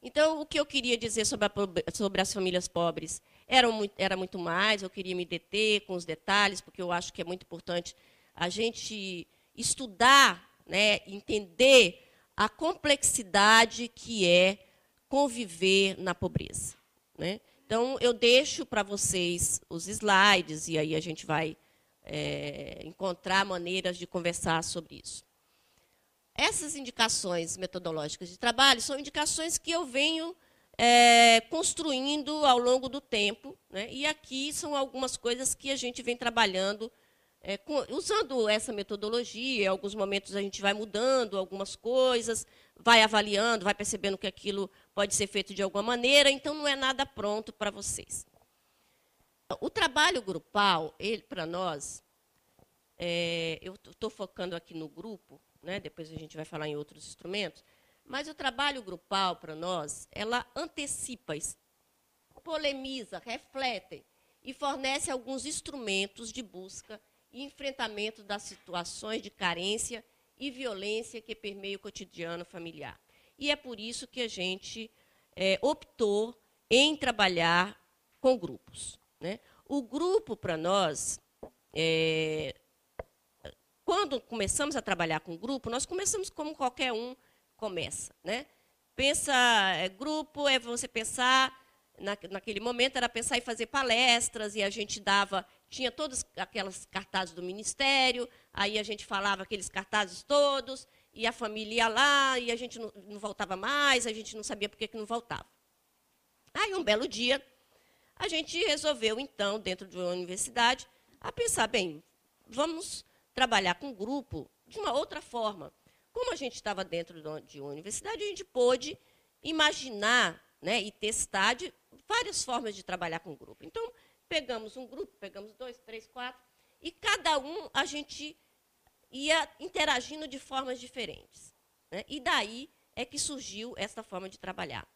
Então, o que eu queria dizer sobre as famílias pobres era muito mais, eu queria me deter com os detalhes, porque eu acho que é muito importante a gente estudar, né, entender a complexidade que é conviver na pobreza, né? Então, eu deixo para vocês os slides, e aí a gente vai encontrar maneiras de conversar sobre isso. Essas indicações metodológicas de trabalho são indicações que eu venho construindo ao longo do tempo, né? E aqui são algumas coisas que a gente vem trabalhando usando essa metodologia. Em alguns momentos a gente vai mudando algumas coisas, vai avaliando, vai percebendo que aquilo pode ser feito de alguma maneira, então não é nada pronto para vocês. O trabalho grupal, para nós, eu estou focando aqui no grupo, né? Depois a gente vai falar em outros instrumentos, mas o trabalho grupal, para nós, ela antecipa, polemiza, reflete e fornece alguns instrumentos de busca e enfrentamento das situações de carência e violência que permeiam o cotidiano familiar. E é por isso que a gente optou em trabalhar com grupos, né? O grupo, para nós, quando começamos a trabalhar com grupo, nós começamos como qualquer um começa, né? Grupo é você pensar, naquele momento era pensar em fazer palestras, e a gente tinha todos aquelas cartazes do Ministério, aí a gente falava aqueles cartazes todos, e a família ia lá, e a gente não voltava mais, a gente não sabia por que não voltava. Aí, um belo dia, a gente resolveu, então, dentro de uma universidade, a pensar, bem, vamos trabalhar com grupo de uma outra forma. Como a gente estava dentro de uma universidade, a gente pôde imaginar, né, e testar várias formas de trabalhar com grupo. Então, pegamos um grupo, pegamos 2, 3, 4, e cada um a gente ia interagindo de formas diferentes, né? E daí é que surgiu essa forma de trabalhar.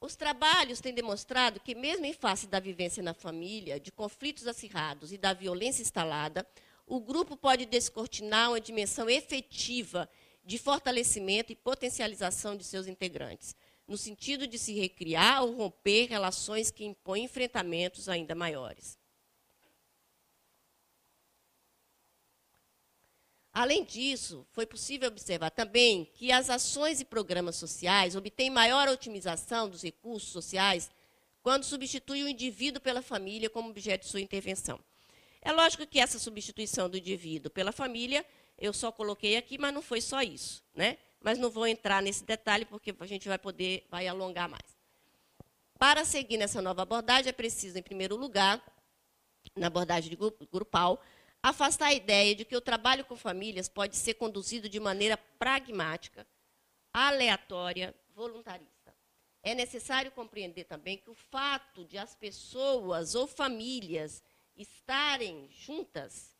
Os trabalhos têm demonstrado que, mesmo em face da vivência na família, de conflitos acirrados e da violência instalada, o grupo pode descortinar uma dimensão efetiva de fortalecimento e potencialização de seus integrantes, no sentido de se recriar ou romper relações que impõem enfrentamentos ainda maiores. Além disso, foi possível observar também que as ações e programas sociais obtêm maior otimização dos recursos sociais quando substituem o indivíduo pela família como objeto de sua intervenção. É lógico que essa substituição do indivíduo pela família, eu só coloquei aqui, mas não foi só isso, né? Mas não vou entrar nesse detalhe, porque a gente vai alongar mais. Para seguir nessa nova abordagem, é preciso, em primeiro lugar, na abordagem grupal, afastar a ideia de que o trabalho com famílias pode ser conduzido de maneira pragmática, aleatória, voluntarista. É necessário compreender também que o fato de as pessoas ou famílias estarem juntas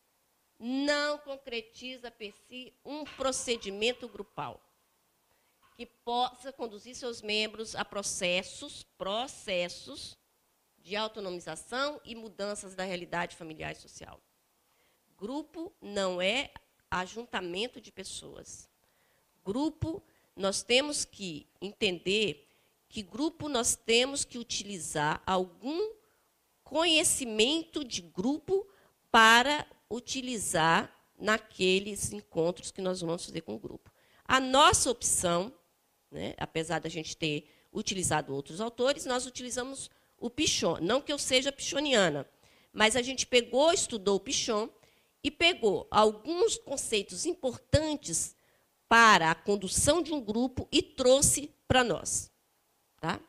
não concretiza per si um procedimento grupal que possa conduzir seus membros a processos de autonomização e mudanças da realidade familiar e social. Grupo não é ajuntamento de pessoas. Grupo, nós temos que entender que grupo nós temos que utilizar algum conhecimento de grupo para utilizar naqueles encontros que nós vamos fazer com o grupo. A nossa opção, né, apesar da gente ter utilizado outros autores, nós utilizamos o Pichon. Não que eu seja pichoniana, mas a gente estudou o Pichon e pegou alguns conceitos importantes para a condução de um grupo e trouxe para nós. Tá?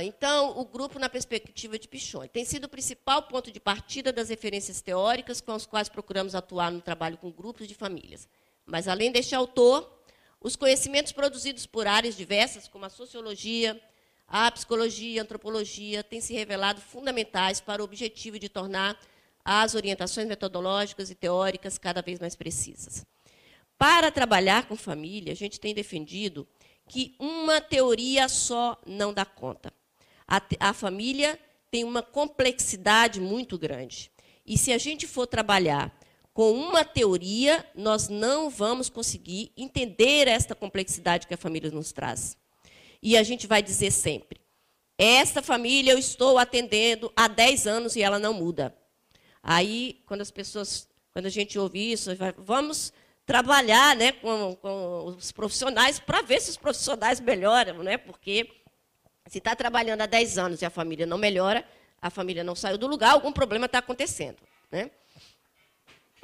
Então, o grupo na perspectiva de Pichon tem sido o principal ponto de partida das referências teóricas com as quais procuramos atuar no trabalho com grupos de famílias. Mas, além deste autor, os conhecimentos produzidos por áreas diversas, como a sociologia, a psicologia, a antropologia, têm se revelado fundamentais para o objetivo de tornar as orientações metodológicas e teóricas cada vez mais precisas. Para trabalhar com família, a gente tem defendido que uma teoria só não dá conta. A família tem uma complexidade muito grande. E se a gente for trabalhar com uma teoria, nós não vamos conseguir entender esta complexidade que a família nos traz. E a gente vai dizer sempre, esta família eu estou atendendo há 10 anos e ela não muda. Aí, quando a gente ouve isso, vamos trabalhar, né, com os profissionais para ver se os profissionais melhoram, né, porque se está trabalhando há 10 anos e a família não melhora, a família não saiu do lugar, algum problema está acontecendo, né?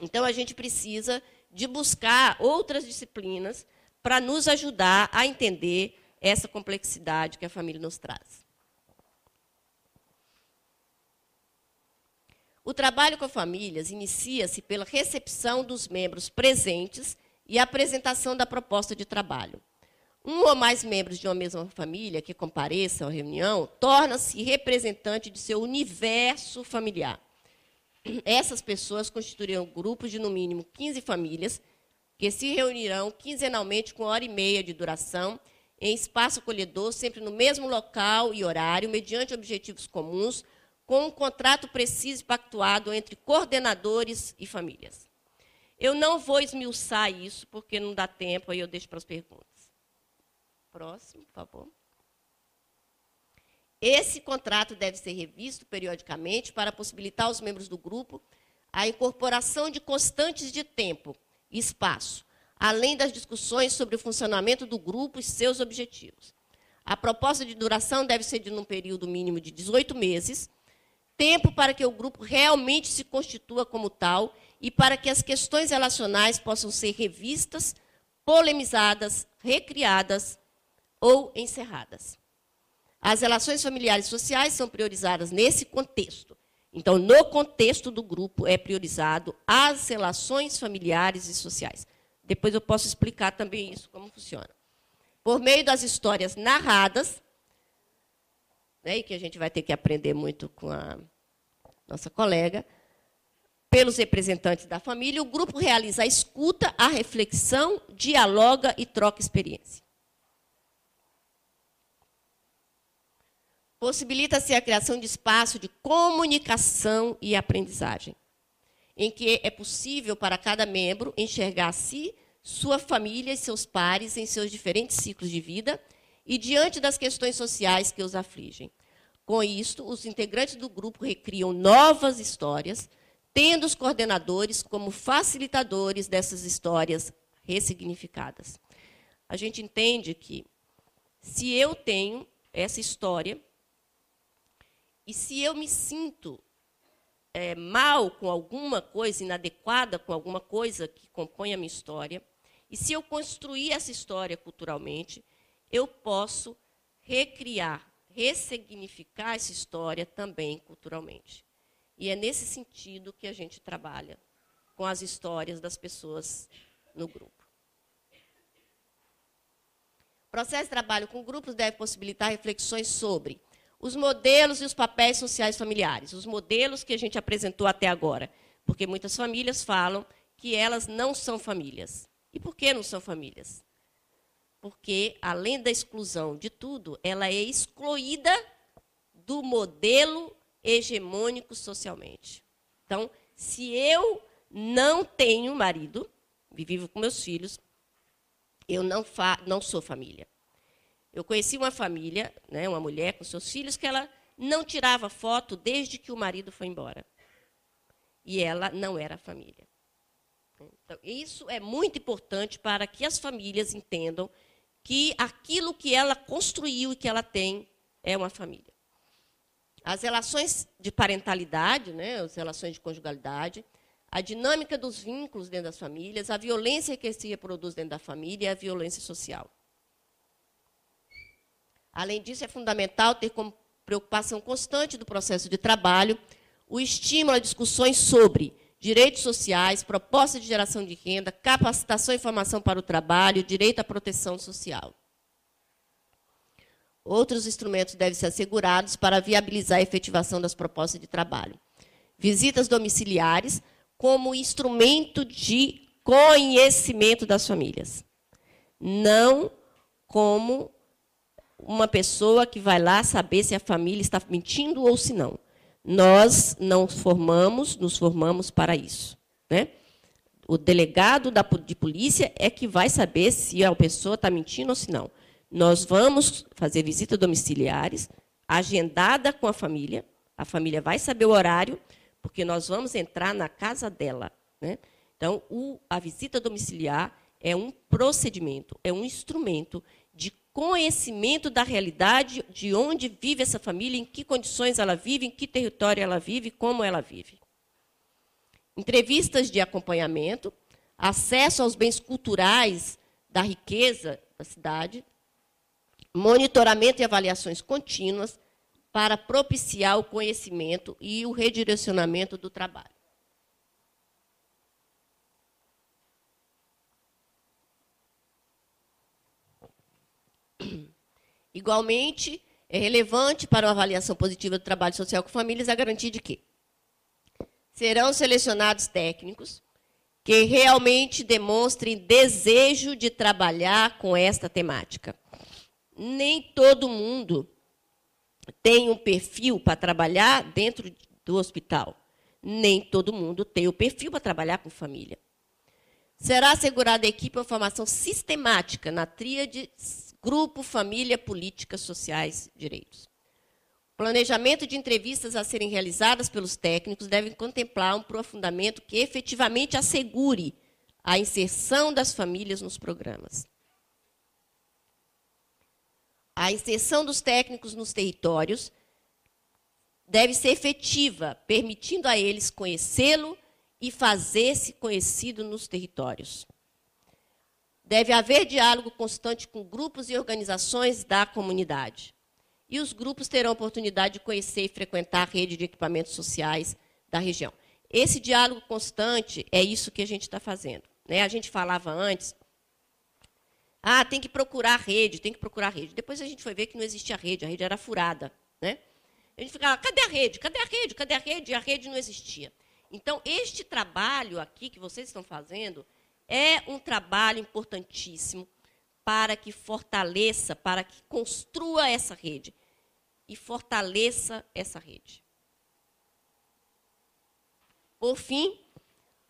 Então, a gente precisa de buscar outras disciplinas para nos ajudar a entender essa complexidade que a família nos traz. O trabalho com famílias inicia-se pela recepção dos membros presentes e apresentação da proposta de trabalho. Um ou mais membros de uma mesma família que compareçam à reunião torna-se representante de seu universo familiar. Essas pessoas constituirão grupos de, no mínimo, 15 famílias, que se reunirão quinzenalmente com 1h30 de duração, em espaço acolhedor, sempre no mesmo local e horário, mediante objetivos comuns, com um contrato preciso e pactuado entre coordenadores e famílias. Eu não vou esmiuçar isso, porque não dá tempo, aí eu deixo para as perguntas. Próximo, por favor. Esse contrato deve ser revisto periodicamente para possibilitar aos membros do grupo a incorporação de constantes de tempo e espaço, além das discussões sobre o funcionamento do grupo e seus objetivos. A proposta de duração deve ser de um período mínimo de 18 meses, tempo para que o grupo realmente se constitua como tal e para que as questões relacionais possam ser revistas, polemizadas, recriadas ou encerradas. As relações familiares e sociais são priorizadas nesse contexto. Então, no contexto do grupo, é priorizado as relações familiares e sociais. Depois eu posso explicar também isso, como funciona. Por meio das histórias narradas, né, e que a gente vai ter que aprender muito com a nossa colega, pelos representantes da família, o grupo realiza a escuta, a reflexão, dialoga e troca experiência. Possibilita-se a criação de espaço de comunicação e aprendizagem, em que é possível para cada membro enxergar a si, sua família e seus pares em seus diferentes ciclos de vida e diante das questões sociais que os afligem. Com isto, os integrantes do grupo recriam novas histórias, tendo os coordenadores como facilitadores dessas histórias ressignificadas. A gente entende que, se eu tenho essa história, e se eu me sinto mal com alguma coisa, inadequada com alguma coisa que compõe a minha história, e se eu construir essa história culturalmente, eu posso recriar, ressignificar essa história também culturalmente. E é nesse sentido que a gente trabalha com as histórias das pessoas no grupo. O processo de trabalho com grupos deve possibilitar reflexões sobre os modelos e os papéis sociais familiares, os modelos que a gente apresentou até agora, porque muitas famílias falam que elas não são famílias. E por que não são famílias? Porque, além da exclusão de tudo, ela é excluída do modelo hegemônico socialmente. Então, se eu não tenho marido, vivo com meus filhos, eu não sou família. Eu conheci uma família, né, uma mulher com seus filhos, que ela não tirava foto desde que o marido foi embora. E ela não era família. Então, isso é muito importante para que as famílias entendam que aquilo que ela construiu e que ela tem é uma família. As relações de parentalidade, né, as relações de conjugalidade, a dinâmica dos vínculos dentro das famílias, a violência que se reproduz dentro da família e a violência social. Além disso, é fundamental ter como preocupação constante do processo de trabalho o estímulo a discussões sobre direitos sociais, propostas de geração de renda, capacitação e formação para o trabalho, direito à proteção social. Outros instrumentos devem ser assegurados para viabilizar a efetivação das propostas de trabalho. Visitas domiciliares como instrumento de conhecimento das famílias. Não como uma pessoa que vai lá saber se a família está mentindo ou se não. Nós não nos formamos para isso, né? O delegado de polícia é que vai saber se a pessoa está mentindo ou se não. Nós vamos fazer visitas domiciliares, agendada com a família vai saber o horário, porque nós vamos entrar na casa dela, né? Então, a visita domiciliar é um procedimento, é um instrumento de conhecimento da realidade, de onde vive essa família, em que condições ela vive, em que território ela vive, como ela vive. Entrevistas de acompanhamento, acesso aos bens culturais da riqueza da cidade, monitoramento e avaliações contínuas para propiciar o conhecimento e o redirecionamento do trabalho. Igualmente, é relevante para uma avaliação positiva do trabalho social com famílias a garantia de que serão selecionados técnicos que realmente demonstrem desejo de trabalhar com esta temática. Nem todo mundo tem um perfil para trabalhar dentro do hospital. Nem todo mundo tem o perfil para trabalhar com família. Será assegurada à equipe uma formação sistemática na tríade grupo, família, políticas sociais, direitos. O planejamento de entrevistas a serem realizadas pelos técnicos deve contemplar um aprofundamento que efetivamente assegure a inserção das famílias nos programas. A inserção dos técnicos nos territórios deve ser efetiva, permitindo a eles conhecê-lo e fazer-se conhecido nos territórios. Deve haver diálogo constante com grupos e organizações da comunidade. E os grupos terão a oportunidade de conhecer e frequentar a rede de equipamentos sociais da região. Esse diálogo constante é isso que a gente está fazendo, né? A gente falava antes, tem que procurar rede, tem que procurar rede. Depois a gente foi ver que não existia rede, a rede era furada, né? A gente ficava, cadê a rede? Cadê a rede? Cadê a rede? E a rede não existia. Então, este trabalho aqui que vocês estão fazendo é um trabalho importantíssimo para que fortaleça, para que construa essa rede e fortaleça essa rede. Por fim,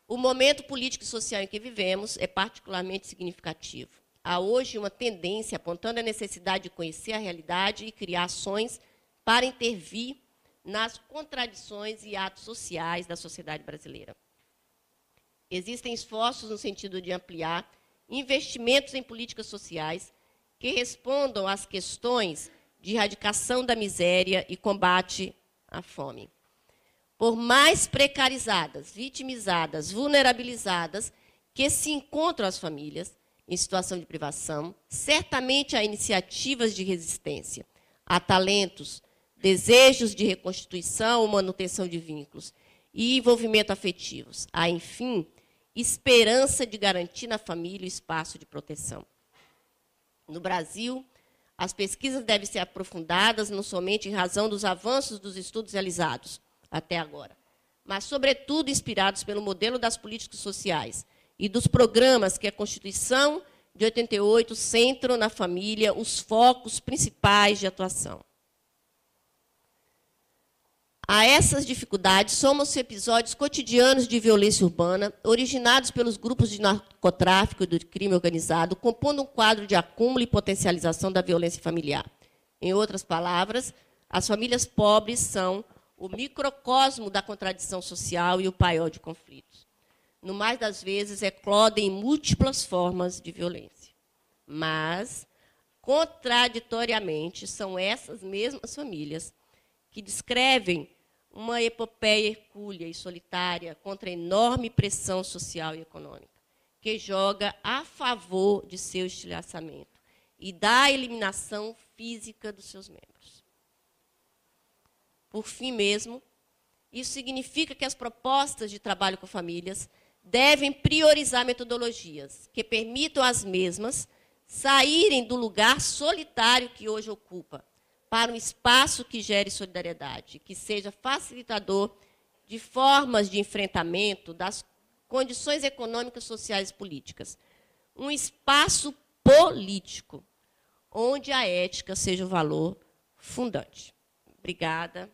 o momento político e social em que vivemos é particularmente significativo. Há hoje uma tendência apontando a necessidade de conhecer a realidade e criar ações para intervir nas contradições e atos sociais da sociedade brasileira. Existem esforços no sentido de ampliar investimentos em políticas sociais que respondam às questões de erradicação da miséria e combate à fome. Por mais precarizadas, vitimizadas, vulnerabilizadas que se encontram as famílias em situação de privação, certamente há iniciativas de resistência, há talentos, desejos de reconstituição ou manutenção de vínculos e envolvimento afetivos. Há, enfim, esperança de garantir na família o espaço de proteção. No Brasil, as pesquisas devem ser aprofundadas não somente em razão dos avanços dos estudos realizados até agora, mas, sobretudo, inspirados pelo modelo das políticas sociais e dos programas que a Constituição de 88 centram na família os focos principais de atuação. A essas dificuldades somam-se episódios cotidianos de violência urbana, originados pelos grupos de narcotráfico e do crime organizado, compondo um quadro de acúmulo e potencialização da violência familiar. Em outras palavras, as famílias pobres são o microcosmo da contradição social e o paiol de conflitos. No mais das vezes, eclodem múltiplas formas de violência. Mas, contraditoriamente, são essas mesmas famílias que descrevem uma epopeia hercúlea e solitária contra a enorme pressão social e econômica, que joga a favor de seu estilhaçamento e da eliminação física dos seus membros. Por fim mesmo, isso significa que as propostas de trabalho com famílias devem priorizar metodologias que permitam às mesmas saírem do lugar solitário que hoje ocupa, para um espaço que gere solidariedade, que seja facilitador de formas de enfrentamento das condições econômicas, sociais e políticas. Um espaço político, onde a ética seja o valor fundante. Obrigada.